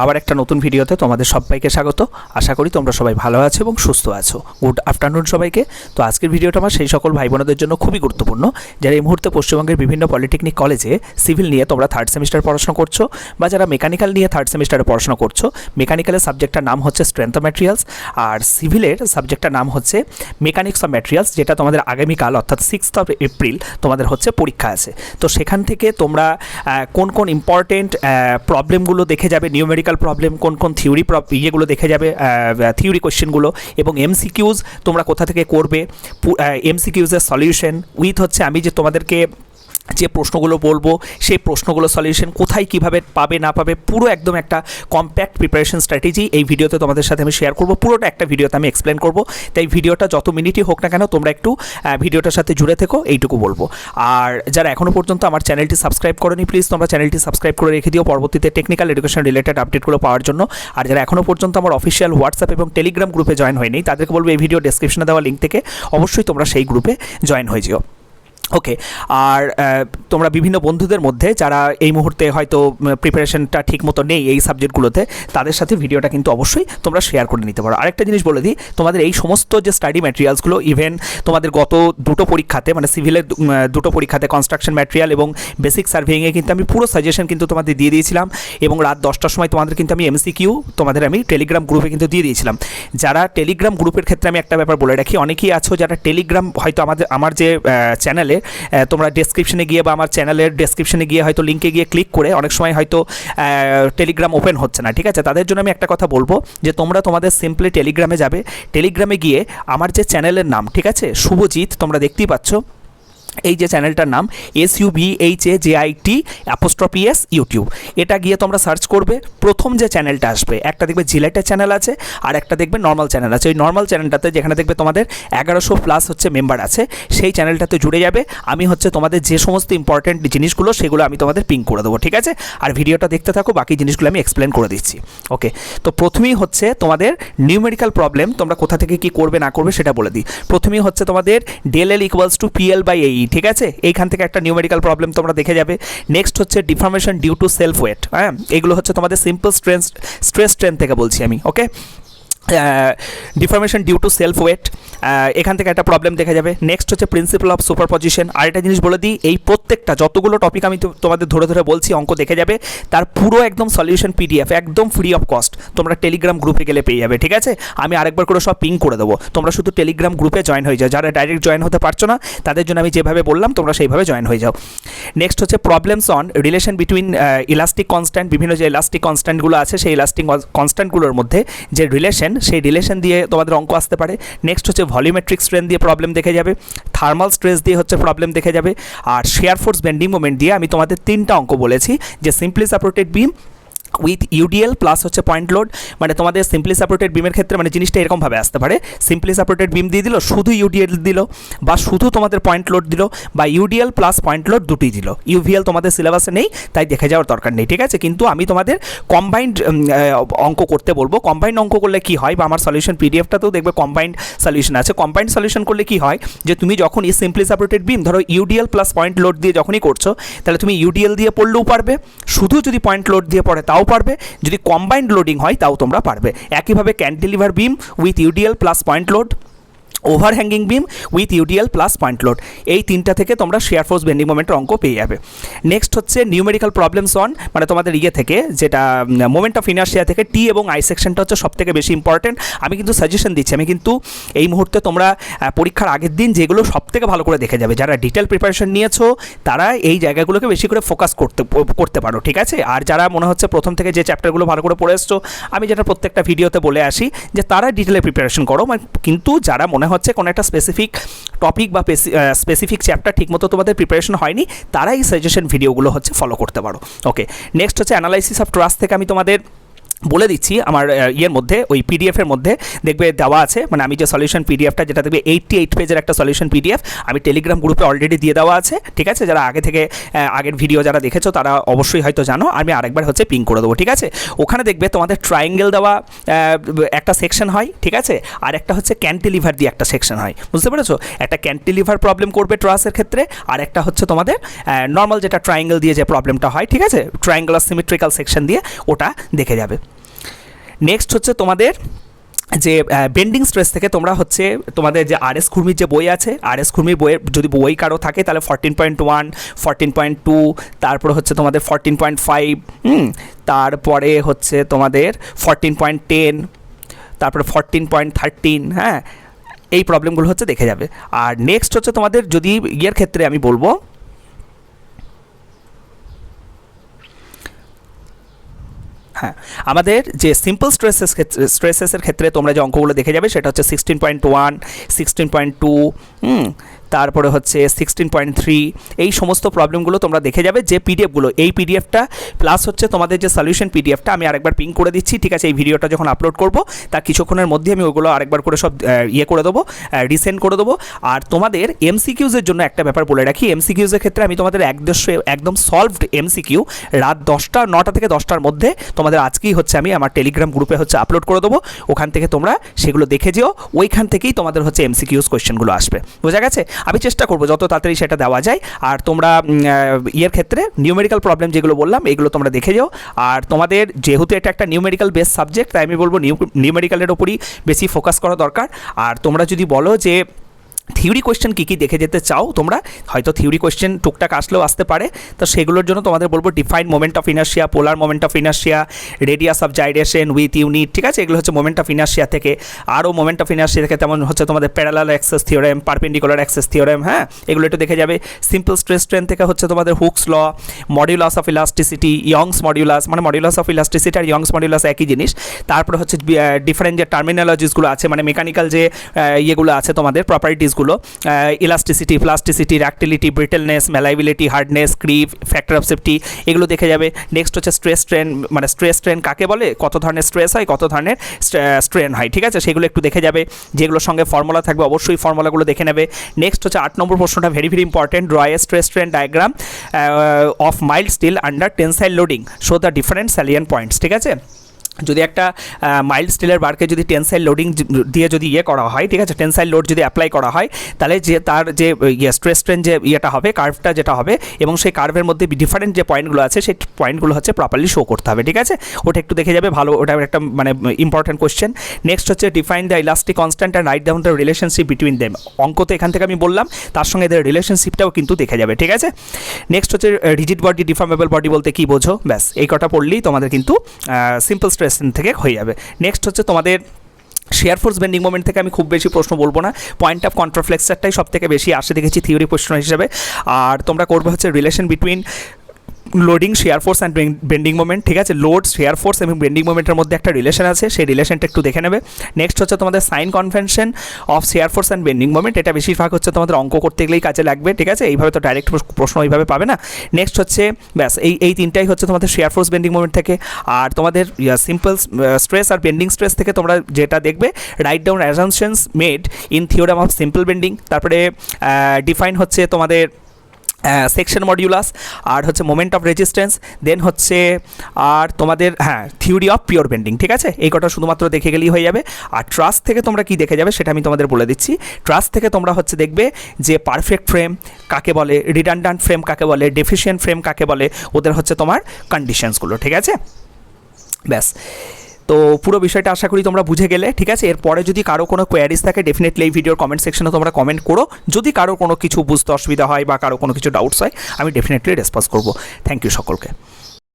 আবার একটা নতুন ভিডিওতে তোমাদের সবাইকে স্বাগত। আশা করি তোমরা সবাই ভালো আছো এবং সুস্থ আছো। গুড আফটারনুন সবাইকে। তো আজকের ভিডিওটা আমার সেই সকল ভাই বোনদের জন্য খুবই গুরুত্বপূর্ণ যারা এই মুহূর্তে পশ্চিমবঙ্গের বিভিন্ন পলিটেকনিক কলেজে সিভিল নিয়ে তোমরা থার্ড সেমিস্টার পড়াশোনা করছো, বা যারা মেকানিক্যাল নিয়ে থার্ড সেমিস্টারে পড়াশোনা করছো। মেকানিক্যালের সাবজেক্টটার নাম হচ্ছে স্ট্রেংথ অফ ম্যাটেরিয়ালস, আর সিভিলের সাবজেক্টটার নাম হচ্ছে মেকানিক্স অফ ম্যাটেরিয়ালস, যেটা তোমাদের আগামীকাল অর্থাৎ 6th of April তোমাদের হচ্ছে পরীক্ষা আছে। তো সেখান থেকে তোমরা কোন কোন ইম্পর্টেন্ট প্রবলেমগুলো দেখে যাবে, নিউমেরিক্যাল প্রবলেম, কোন কোন থিওরি ইয়েগুলো দেখে যাবে, থিওরি কোয়েশ্চেনগুলো, এবং MCQs তোমরা কোথা থেকে করবে, MCQsের সলিউশন উইথ হচ্ছে আমি যে তোমাদেরকে যে প্রশ্নগুলো বলবো সেই প্রশ্নগুলো সলিউশন কোথায় কিভাবে পাবে না পাবে, পুরো একদম একটা কম্প্যাক্ট প্রিপারেশন স্ট্র্যাটেজি এই ভিডিওতে তোমাদের সাথে আমি শেয়ার করব। পুরোটা একটা ভিডিওতে আমি এক্সপ্লেন করব। তাই ভিডিওটা যত মিনিটই হোক না কেন তোমরা একটু ভিডিওটার সাথে জুড়ে থেকো, এইটুকু বলবো। আর যারা এখনও পর্যন্ত আমার চ্যানেলটি সাবস্ক্রাইব করোনি, প্লিজ তোমরা চ্যানেলটি সাবস্ক্রাইব করে রেখে দিও পরবর্তীতে টেকনিক্যাল এডুকেশন রিলেটেড আপডেটগুলো পাওয়ার জন্য। আর যারা এখনও পর্যন্ত আমার অফিসিয়াল হোয়াটসঅ্যাপ এবং টেলিগ্রাম গ্রুপে জয়েন হয়নি তাদেরকে বলবো এই ভিডিও ডেসক্রিপশনে দেওয়া লিঙ্ক থেকে অবশ্যই তোমরা সেই গ্রুপে জয়েন হয়ে যেও। ওকে, আর তোমরা বিভিন্ন বন্ধুদের মধ্যে যারা এই মুহূর্তে হয়তো প্রিপারেশনটা ঠিক মতো নেই এই সাবজেক্টগুলোতে, তাদের সাথে ভিডিওটা কিন্তু অবশ্যই তোমরা শেয়ার করে নিতে পারো। আরেকটা জিনিস বলে দিই, তোমাদের এই সমস্ত যে স্টাডি ম্যাটেরিয়ালসগুলো ইভেন তোমাদের গত দুটো পরীক্ষাতে, মানে সিভিলের দুটো পরীক্ষাতে কনস্ট্রাকশন ম্যাটেরিয়াল এবং বেসিক সার্ভেইংয়ে কিন্তু আমি পুরো সাজেশন কিন্তু তোমাদের দিয়ে দিয়েছিলাম, এবং রাত 10টার সময় তোমাদের কিন্তু আমি MCQ তোমাদের আমি টেলিগ্রাম গ্রুপে কিন্তু দিয়ে দিয়েছিলাম। যারা টেলিগ্রাম গ্রুপের ক্ষেত্রে আমি একটা ব্যাপার বলে রাখি, অনেকেই আছো যারা টেলিগ্রাম হয়তো আমার যে চ্যানেলে তোমরা ডেসক্রিপশনে গিয়ে বা আমার চ্যানেলের ডেসক্রিপশনে গিয়ে হয়তো লিঙ্কে গিয়ে ক্লিক করে অনেক সময় হয়তো টেলিগ্রাম ওপেন হচ্ছে না, ঠিক আছে? তাদের জন্য আমি একটা কথা বলবো যে তোমরা তোমাদের সিম্পলি টেলিগ্রামে যাবে, টেলিগ্রামে গিয়ে আমার যে চ্যানেলের নাম, ঠিক আছে, শুভজিৎ, তোমরা দেখতেই পাচ্ছ এই যে চ্যানেলটার নাম SUBHAJIT' ইউটিউব, এটা গিয়ে তোমরা সার্চ করবে। প্রথম যে চ্যানেলটা আসবে একটা দেখবে জিলেটের চ্যানেল আছে, আর একটা দেখবে নর্মাল চ্যানেল আছে। ওই নর্মাল চ্যানেলটাতে যেখানে দেখবে তোমাদের 1100+ হচ্ছে মেম্বার আছে, সেই চ্যানেলটাতে জুড়ে যাবে। আমি হচ্ছে তোমাদের যে সমস্ত ইম্পর্টেন্ট জিনিসগুলো সেগুলো আমি তোমাদের পিং করে দেবো, ঠিক আছে? আর ভিডিওটা দেখতে থাকো, বাকি জিনিসগুলো আমি এক্সপ্লেন করে দিচ্ছি। ওকে, তো প্রথমেই হচ্ছে তোমাদের নিউমেরিক্যাল প্রবলেম তোমরা কোথা থেকে কি করবে না করবে সেটা বলে দিই। প্রথমেই হচ্ছে তোমাদের del L = PL/AE, ঠিক আছে? এইখান থেকে একটা নিউমেরিক্যাল প্রবলেম তোমরা দেখে যাবে। নেক্সট হচ্ছে deformation due to self weight. হ্যাঁ, এগুলো হচ্ছে তোমাদের সিম্পল স্ট্রেস স্ট্রেন থেকে বলছি আমি। Okay, deformation due to self weight, এখান থেকে একটা প্রবলেম দেখা যাবে। নেক্সট হচ্ছে প্রিন্সিপাল অফ সুপারপজিশন। আরেকটা জিনিস বলে দিই, এই প্রত্যেকটা যতগুলো টপিক আমি তোমাদের ধরে ধরে বলছি অঙ্ক দেখে যাবে, তার পুরো একদম সলিউশন PDF একদম ফ্রি অফ কস্ট তোমরা টেলিগ্রাম গ্রুপে গেলে পেয়ে যাবে, ঠিক আছে? আমি আরেকবার করে সব পিং করে দেবো, তোমরা শুধু টেলিগ্রাম গ্রুপে জয়েন হয়ে যাও। যারা ডাইরেক্ট জয়েন হতে পারছো না তাদের জন্য আমি যেভাবে বললাম তোমরা সেইভাবে জয়েন হয়ে যাও। নেক্সট হচ্ছে problems on relation between elastic constant, বিভিন্ন যে ইলাস্টিক কনস্ট্যান্টগুলো আছে সেই ইলাস্টিক কনস্ট্যান্টগুলোর মধ্যে যে রিলেশন, সেই রিলেশন দিয়ে তোমাদের অঙ্ক আসতে পারে। নেক্সট হচ্ছে ভলিউমেট্রিক স্ট্রেন দিয়ে প্রবলেম দেখে যাবে, থার্মাল স্ট্রেস দিয়ে হচ্ছে প্রবলেম দেখে যাবে, আর শেয়ার ফোর্স বেন্ডিং মোমেন্ট দিয়ে আমি তোমাদের 3টা অঙ্ক বলেছি, যে simply supported beam with UDL plus হচ্ছে পয়েন্ট লোড। মানে তোমাদের সিম্পলি সাপোর্টেড বিমের ক্ষেত্রে মানে জিনিসটা এরকমভাবে আসতে পারে, সিম্পলি সাপোর্টেড বিম দিয়ে দিল, শুধু UDL দিল, বা শুধু তোমাদের পয়েন্ট লোড দিল, বা UDL প্লাস পয়েন্ট লোড দুটোই দিল। UVL তোমাদের সিলেবাসে নেই, তাই দেখে যাওয়ার দরকার নেই, ঠিক আছে? কিন্তু আমি তোমাদের কম্বাইন্ড অঙ্ক করতে বলবো। কম্বাইন্ড অঙ্ক করলে কি হয়, বা আমার সলিউশন PDFটাতেও দেখবে কম্বাইন্ড সলিউশন আছে। কম্বাইন্ড সলিউশন করলে কি হয়, যে তুমি যখন এই সিম্পলি সাপোর্টেড বিম ধরো UDL প্লাস পয়েন্ট লোড দিয়ে যখনই করছো, তাহলে তুমি UDL দিয়ে পড়লেও পারবে, শুধু যদি পয়েন্ট লোড দিয়ে পড়ে তাও পারবে, যদি কম্বাইন্ড লোডিং হয় তাও তোমরা পারবে। একইভাবে cantilever beam with UDL plus point load, over hanging beam with UDL plus point load, এই 3টা থেকে তোমরা শেয়ার ফোর্স বেন্ডিং মোমেন্টের অঙ্ক পেয়ে যাবে। নেক্সট হচ্ছে নিউমেরিক্যাল প্রবলেমস অন, মানে তোমাদের ইয়ে থেকে যেটা মোমেন্ট অফ ইনার্শিয়া থেকে T এবং I সেকশনটা হচ্ছে সবথেকে বেশি ইম্পর্টেন্ট। আমি কিন্তু সাজেশন দিচ্ছি, আমি কিন্তু এই মুহূর্তে তোমরা পরীক্ষার আগের দিন যেগুলো সবথেকে ভালো করে দেখে যাবে, যারা ডিটেল প্রিপারেশন নিয়েছো তারা এই জায়গাগুলোকে বেশি করে ফোকাস করতে পারো, ঠিক আছে? আর যারা মনে হচ্ছে প্রথম থেকে যে চ্যাপ্টারগুলো ভালো করে পড়ে এসছো, আমি যেটা প্রত্যেকটা ভিডিওতে বলে আসি যে তারা ডিটেলে প্রিপারেশন করো, কিন্তু যারা মনে হচ্ছে কোনো একটা স্পেসিফিক টপিক বা স্পেসিফিক চ্যাপ্টার ঠিকমতো তোমাদের প্রিপারেশন হয়নি, তারা এই সাজেশন ভিডিওগুলো হচ্ছে ফলো করতে পারো। ওকে, নেক্সট হচ্ছে অ্যানালাইসিস অফ ট্রাস্ট থেকে আমি তোমাদের বলে দিচ্ছি আমার ইয়ের মধ্যে ওই পিডিএফের মধ্যে দেখবে দেওয়া আছে, মানে আমি যে সলিউশন পিডিএফটা যেটা দেখবে 88 পেজের একটা সলিউশন পিডিএফ আমি টেলিগ্রাম গ্রুপে অলরেডি দিয়ে দেওয়া আছে, ঠিক আছে? যারা আগে থেকে আগের ভিডিও যারা দেখেছো তারা অবশ্যই হয়তো জানো, আমি আরেকবার হচ্ছে পিং করে দেবো, ঠিক আছে? ওখানে দেখবে তোমাদের ট্রায়াঙ্গেল দেওয়া একটা সেকশন হয়, ঠিক আছে? আর একটা হচ্ছে ক্যান্টিলিভার দিয়ে একটা সেকশন হয়, বুঝতে পেরেছো? একটা ক্যান্টিলিভার প্রবলেম করবে ট্রাসের ক্ষেত্রে, আর একটা হচ্ছে তোমাদের নর্মাল যেটা ট্রায়াঙ্গেল দিয়ে যে প্রবলেমটা হয়, ঠিক আছে? ট্রায়াঙ্গুলার সিমেট্রিক্যাল সেকশন দিয়ে ওটা দেখে যাবে। নেক্সট হচ্ছে তোমাদের যে বেন্ডিং স্ট্রেস থেকে তোমরা হচ্ছে তোমাদের যে আর.এস. খুরমির যে বই আছে, আর.এস. খুরমির বইয়ের যদি বই কারো থাকে তাহলে 14.1, 14.2, তারপরে হচ্ছে তোমাদের 14.5, তারপরে হচ্ছে তোমাদের 14.10, তারপরে 14.13, হ্যাঁ, এই প্রবলেমগুলো হচ্ছে দেখে যাবে। আর নেক্সট হচ্ছে তোমাদের যদি ইয়ের ক্ষেত্রে আমি বলবো, হ্যাঁ, আমাদের যে সিম্পল স্ট্রেসেসের ক্ষেত্রে তোমরা যে অঙ্কগুলো দেখে যাবে সেটা হচ্ছে 16.1, 16.2, তারপরে হচ্ছে 16.3, এই সমস্ত প্রবলেমগুলো তোমরা দেখে যাবে যে পিডিএফগুলো, এই পিডিএফটা প্লাস হচ্ছে তোমাদের যে সলিউশন পিডিএফটা আমি আরেকবার পিং করে দিচ্ছি, ঠিক আছে? এই ভিডিওটা যখন আপলোড করব তার কিছুক্ষণের মধ্যে আমি ওগুলো আরেকবার করে সব ইয়ে করে দেবো, রিসেন্ড করে দেবো। আর তোমাদের এমসিকিউজের জন্য একটা ব্যাপার বলে রাখি, এমসিকিউজের ক্ষেত্রে আমি তোমাদের একদম সলভড এমসিকিউ রাত 9টা থেকে 10টার মধ্যে তোমাদের আজকেই হচ্ছে আমি আমার টেলিগ্রাম গ্রুপে হচ্ছে আপলোড করে দেবো, ওখান থেকে তোমরা সেগুলো দেখে যেও, ওইখান থেকেই তোমাদের হচ্ছে এমসিকিউজ কোয়েশ্চেনগুলো আসবে, বোঝা গেছে? আমি চেষ্টা করবো যত তাড়াতাড়ি সেটা দেওয়া যায়। আর তোমরা ইয়ের ক্ষেত্রে নিউমেরিক্যাল প্রবলেম যেগুলো বললাম এগুলো তোমরা দেখে যাও। আর তোমাদের যেহেতু এটা একটা নিউমেরিক্যাল বেস সাবজেক্ট, তাই আমি বলবো নিউমেরিক্যালের ওপরই বেশি ফোকাস করা দরকার। আর তোমরা যদি বলো যে থিওরি কোয়েশ্চেন কী কী দেখে যেতে চাও, তোমরা হয়তো থিওরি কোয়েশ্চেন টুকটাক আসলেও আসতে পারে, তো সেগুলোর জন্য তোমাদের বলবো define moment of inertia, polar moment of inertia, radius of gyration with unit, ঠিক আছে? এগুলো হচ্ছে মোমেন্ট অফ ইনার্শিয়া থেকে। আরও মোমেন্ট অফ ইনার্শিয়া থেকে তেমন হচ্ছে তোমাদের parallel access theorem, perpendicular axes theorem, হ্যাঁ, এগুলো একটু দেখে যাবে। সিম্পল স্ট্রেস স্ট্রেন থেকে হচ্ছে তোমাদের Hooke's law, modulus of elasticity, Young's modulus, মানে মডিউলাস অফ ইলাস্টিসিটি আর ইয়ংস মডিউলাস একই জিনিস। তারপরে হচ্ছে ডিফারেন্ট যে টার্মিনোলজিসগুলো আছে, মানে মেকানিক্যাল যে ইয়েগুলো আছে তোমাদের প্রপার্টিসগুলো, elasticity, plasticity, ductility, brittleness, malleability, hardness, creep, factor of safety, এগুলো দেখে যাবে। নেক্সট হচ্ছে স্ট্রেস স্ট্রেন, মানে স্ট্রেস স্ট্রেন কাকে বলে, কত ধরনের স্ট্রেস হয়, কত ধরনের স্ট্রেন হয়, ঠিক আছে? সেগুলো একটু দেখে যাবে, যেগুলোর সঙ্গে ফর্মুলা থাকবে অবশ্যই ফর্মুলাগুলো দেখে নেবে। নেক্সট হচ্ছে 8 নম্বর প্রশ্নটা very very important, draw A stress strain diagram of mild still under tensile loading, show the different salient points, ঠিক আছে? যদি একটা মাইল্ড স্টিলের বারকে যদি টেনসাইল লোডিং দিয়ে যদি ইয়ে করা হয়, ঠিক আছে, টেনসাইল লোড যদি অ্যাপ্লাই করা হয়, তাহলে যে তার যে স্ট্রেস স্ট্রেন যে ইয়েটা হবে, কার্ভটা যেটা হবে, এবং সেই কার্ভের মধ্যে ডিফারেন্ট যে পয়েন্টগুলো আছে সেই পয়েন্টগুলো হচ্ছে প্রপারলি শো করতে হবে, ঠিক আছে? ওটা একটু দেখে যাবে, ভালো, ওটা একটা মানে ইম্পর্টেন্ট কোয়েশ্চেন। নেক্সট হচ্ছে define the elastic constant and write down the relationship between them, অঙ্ক তো এখান থেকে আমি বললাম, তার সঙ্গে এদের রিলেশনশিপটাও কিন্তু দেখে যাবে, ঠিক আছে? নেক্সট হচ্ছে রিজিড বডি, ডিফর্মেবল বডি বলতে কী বোঝো, ব্যাস এই কটা পড়লেই তোমাদের কিন্তু সিম্পল স্ট্রেস থেকে হয়ে যাবে। নেক্সট হচ্ছে তোমাদের শেয়ার ফোর্স বেন্ডিং মোমেন্ট থেকে আমি খুব বেশি প্রশ্ন বলবো না, পয়েন্ট অফ কন্ট্রাফ্লেক্সারটাই সব থেকে বেশি আসে দেখেছি থিওরি প্রশ্ন হিসেবে। আর তোমরা করবে হচ্ছে relation between loading, share force and bending moment, ঠিক আছে? লোড, শেয়ার ফোর্স এবং বেন্ডিং মোমেন্টের মধ্যে একটা রিলেশন আছে, সেই রিলেশনটা একটু দেখে নেবে। নেক্সট হচ্ছে তোমাদের sign convention of shear force and bending moment, এটা বেশিরভাগ হচ্ছে তোমাদের অঙ্ক করতে গেলেই কাজে লাগবে, ঠিক আছে? এইভাবে তো ডাইরেক্ট প্রশ্ন এইভাবে পাবে না। নেক্সট হচ্ছে ব্যাস এই তিনটাই হচ্ছে তোমাদের শেয়ার ফোর্স বেন্ডিং মোমেন্ট থেকে। আর তোমাদের সিম্পল স্ট্রেস আর বেন্ডিং স্ট্রেস থেকে তোমরা যেটা দেখবে, write down assumptions made in theorem of simple bending, তারপরে ডিফাইন হচ্ছে তোমাদের সেকশন মডিউলাস, আর হচ্ছে মোমেন্ট অফ রেজিস্ট্যান্স, দেন হচ্ছে আর তোমাদের থিওরি অফ পিওর বেন্ডিং, ঠিক আছে? এই কটা শুধুমাত্র দেখে গেলেই হয়ে যাবে। আর ট্রাস্ট থেকে তোমরা কি দেখে যাবে সেটা আমি তোমাদের বলে দিচ্ছি। ট্রাস্ট থেকে তোমরা হচ্ছে দেখবে যে পারফেক্ট ফ্রেম কাকে বলে, রিডান্ডান্ট ফ্রেম কাকে বলে, ডেফিশিয়েন্ট ফ্রেম কাকে বলে, ওদের হচ্ছে তোমার কন্ডিশনসগুলো, ঠিক আছে? ব্যাস, তো পুরো বিষয়টা আশা করি তোমরা বুঝে গেলে, ঠিক আছে? এরপরে যদি কারো কোনো কোয়ারিজ থাকে ডেফিনেটলি এই ভিডিওর কমেন্ট সেকশনে তোমরা কমেন্ট করো, যদি কারো কোনো কিছু বুঝতে অসুবিধা হয় বা কারো কোনো কিছু ডাউটস হয় আমি ডেফিনেটলি রেসপন্স করবো। থ্যাংক ইউ সকলকে।